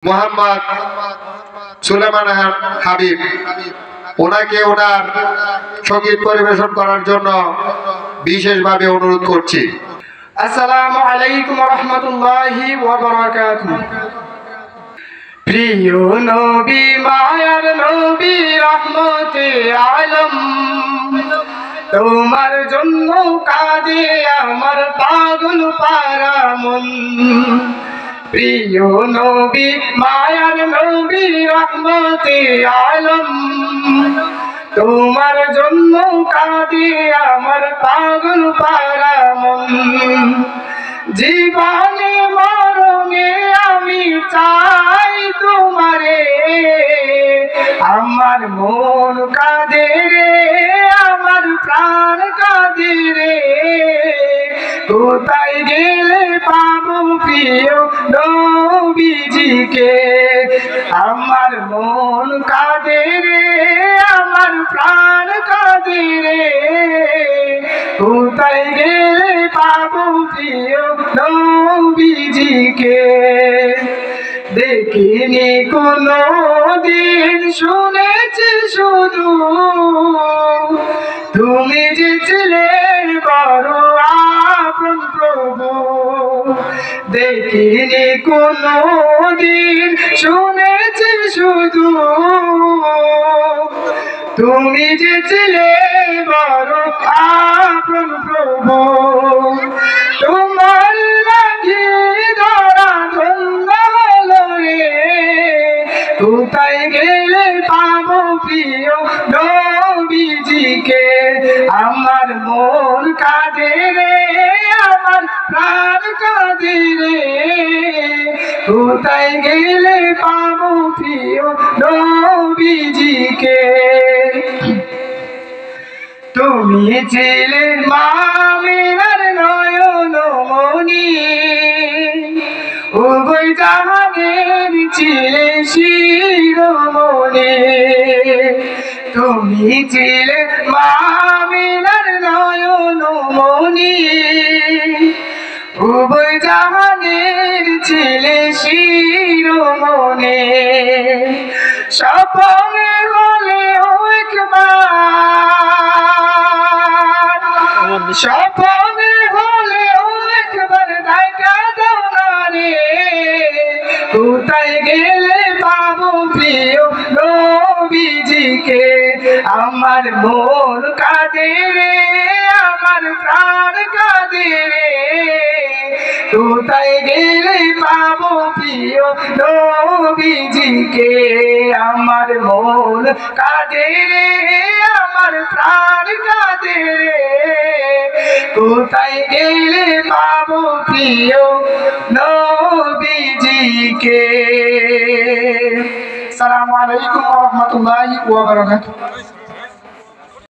মোহাম্মদ সুলেমান হাবিব ওনাকে ওনার সঙ্গীত পরিবেশন করার জন্য বিশেষভাবে অনুরোধ করছি। আসসালামু আলাইকুম ওয়া রাহমাতুল্লাহি ওয়া বারাকাতুহু। প্রিয় নবী মায়ার নবী রহমতে আলম, তোমার জন্য কাঁদে আমার পাগল পারা মন। প্রিয় নবী মায়ার নবী রহমতে আলম, তোমার জন্য কাঁদে আমার পাগল পারা মন। জীবনে মরণে আমি চাই তোমারে, আমার মন কাঁদে রে, আমার প্রাণ কাঁদে রে। কোথায় গেলে পাবো প্রিয় নবীজিকে, আমার মন কাঁদে রে, আমার প্রাণ কাঁদে রে। কোথায় গেলে পাবো প্রিয় নবীজিকে। দেখিনি কোনো দিন, শুনেছি শুধু তুমি যে ছিলে বড় আপন প্রভু। দেখিনি কোনো দিন, শুনেছি শুধু তুমি যে ছিলে বড় আপন প্রভু। তোমার লাগি ধরা ধন্য হলো রে, কোথায় গেলে পাবো প্রিয় নবীজিকে। আমার মন কাঁদে রে, আমার প্রাণ কাঁদে রে। কোথায় গেলে পাবো প্রিয় নবীজিকে। তুমি ছিলে মা আমিনার নয়ন মনি, উভয় জাহানের ছিলে শিরোমণি। তুমি ছিলে মা আমিনার নয়ন মনি, উভয় জাহানের ছিলে শিরোমণি। স্বপ্নে হলে একবার, স্বপ্নে হলে একবার দেখা দাও না রে। কোথায় গেলে পাবো প্রিয় নবীজিকে। আমার মন কাঁদে রে, আমার প্রাণ কাঁদে রে। কোথায় গেলে পাবো প্রিয় নবীজিকে। আমার মন কাঁদে রে, আমার প্রাণ কাঁদে রে। কোথায় গেলে পাবো প্রিয় নবীজিকে। আসসালামু আলাইকুম ওয়া রাহমাতুল্লাহি ওয়া বারাকাতুহু।